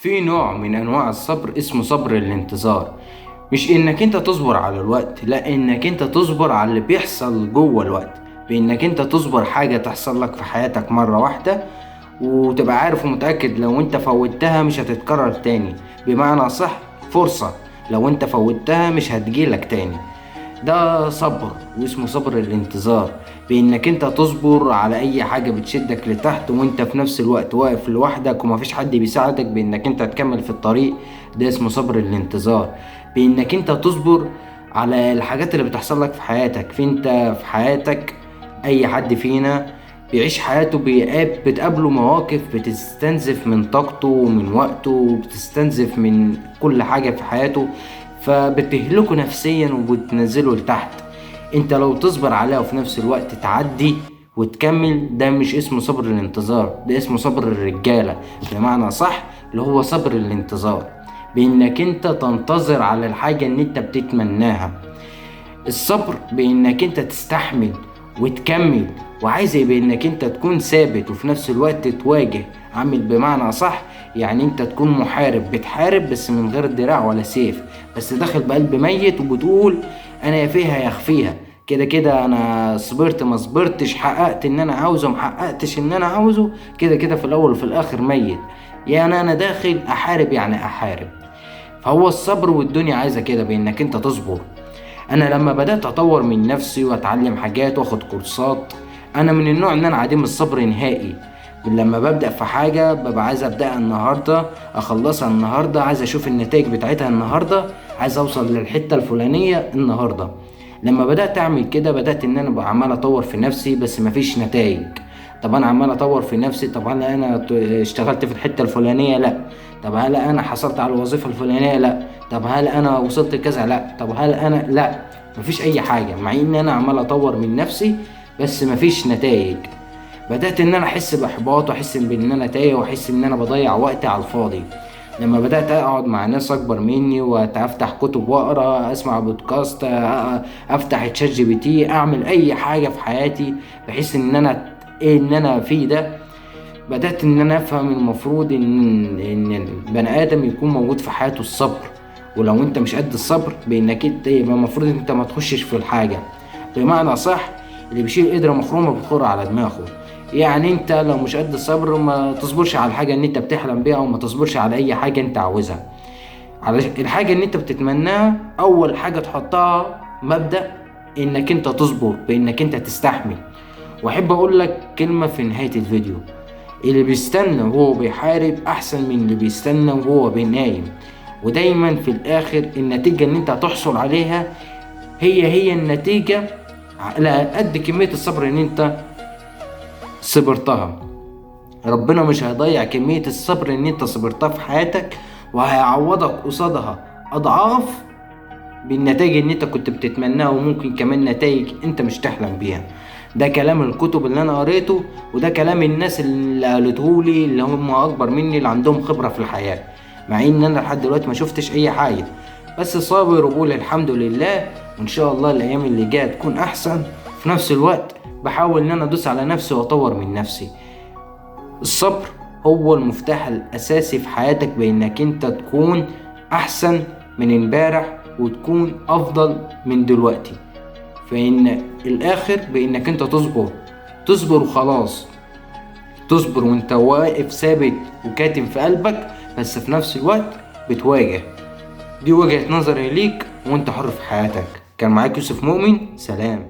في نوع من انواع الصبر اسمه صبر الانتظار. مش انك انت تصبر على الوقت، لا، انك انت تصبر على اللي بيحصل جوه الوقت، بانك انت تصبر حاجة تحصل لك في حياتك مرة واحدة، وتبقى عارف ومتأكد لو انت فوتها مش هتتكرر تاني. بمعنى صح، فرصة لو انت فوتها مش هتجيلك تاني. ده صبر، واسمه صبر الانتظار، بانك انت تصبر على اي حاجة بتشدك لتحت وانت في نفس الوقت واقف لوحدك ومفيش حد بيساعدك بانك انت تكمل في الطريق. ده اسمه صبر الانتظار. بانك انت تصبر على الحاجات اللي بتحصل لك في حياتك. انت في حياتك اي حد فينا بيعيش حياته بتقابله مواقف بتستنزف من طاقته ومن وقته وبتستنزف من كل حاجة في حياته، فبتهلكه نفسيا وبتنزله لتحت. انت لو تصبر عليها وفي نفس الوقت تعدي وتكمل، ده مش اسمه صبر الانتظار، ده اسمه صبر الرجالة. بمعنى صح، اللي هو صبر الانتظار، بانك انت تنتظر على الحاجة ان انت بتتمناها. الصبر بانك انت تستحمل وتكمل، وعايز بانك انت تكون ثابت وفي نفس الوقت تواجه. عامل بمعنى صح، يعني انت تكون محارب بتحارب بس من غير دراع ولا سيف، بس داخل بقلب ميت وبتقول انا يا فيها يا اخفيها، كده كده انا صبرت ما صبرتش، حققت ان انا عاوزه ما حققتش ان انا عاوزه، كده كده في الاول وفي الاخر ميت. يعني انا داخل احارب يعني احارب. فهو الصبر والدنيا عايزة كده، بانك انت تصبر. انا لما بدأت اطور من نفسي واتعلم حاجات واخد كورسات، انا من النوع ان انا عديم الصبر نهائي. لما ببدأ في حاجة ببقى عايز ابدأها النهاردة، اخلصها النهاردة، عايز اشوف النتائج بتاعتها النهاردة، عايز اوصل للحتة الفلانية النهاردة. لما بدأت اعمل كده بدأت ان انا بقى عمال اطور في نفسي بس مفيش نتائج. طب انا عمال اطور في نفسي، طب هل انا اشتغلت في الحتة الفلانية؟ لا. طب هل انا حصلت على الوظيفة الفلانية؟ لا. طب هل انا وصلت كذا؟ لا. طب هل انا؟ لا. مفيش اي حاجة، مع ان انا عمال اطور من نفسي بس مفيش نتائج. بدأت ان انا احس باحباط واحس بان انا تايه واحس ان انا بضيع وقتي على الفاضي. لما بدأت اقعد مع ناس اكبر مني وافتح كتب واقرا، اسمع بودكاست، افتح تشات جي بي تي، اعمل اي حاجة في حياتي بحيث ان انا ايه ان انا فيه ده، بدأت ان انا افهم المفروض ان البني ادم يكون موجود في حياته الصبر. ولو انت مش قد الصبر بانك انت يبقى المفروض انت ما تخشش في الحاجة. بمعنى صح، اللي بيشيل قدرة مخرومة بتخر على دماغه. يعني انت لو مش قد الصبر ما تصبرش على الحاجة ان انت بتحلم بيها، وما تصبرش على اي حاجة انت عاوزها. على الحاجة ان انت بتتمناها، اول حاجة تحطها مبدأ انك انت تصبر، بانك انت تستحمل. واحب اقول لك كلمة في نهاية الفيديو: اللي بيستنى وهو بيحارب احسن من اللي بيستنى وهو بينايم. ودايما في الاخر النتيجة اللي انت هتحصل عليها هي النتيجة على قد كمية الصبر ان انت صبرتها. ربنا مش هيضيع كمية الصبر ان انت صبرتها في حياتك، وهيعوضك قصادها اضعاف بالنتائج ان انت كنت بتتمناها، وممكن كمان نتائج انت مش تحلم بيها. ده كلام الكتب اللي انا قريته، وده كلام الناس اللي قالتهولي اللي هم اكبر مني اللي عندهم خبرة في الحياة، مع ان انا لحد دلوقتي ما شفتش اي حاجة، بس صابر وبقول الحمد لله. وان شاء الله الايام اللي جايه تكون احسن. في نفس الوقت بحاول ان انا ادوس على نفسي واطور من نفسي. الصبر هو المفتاح الاساسي في حياتك، بانك انت تكون احسن من امبارح وتكون افضل من دلوقتي. فان الاخر بانك انت تصبر وخلاص. تصبر وانت واقف ثابت وكاتم في قلبك، بس في نفس الوقت بتواجه. دي وجهة نظري ليك، وانت حر في حياتك. كان معاك يوسف مؤمن، سلام.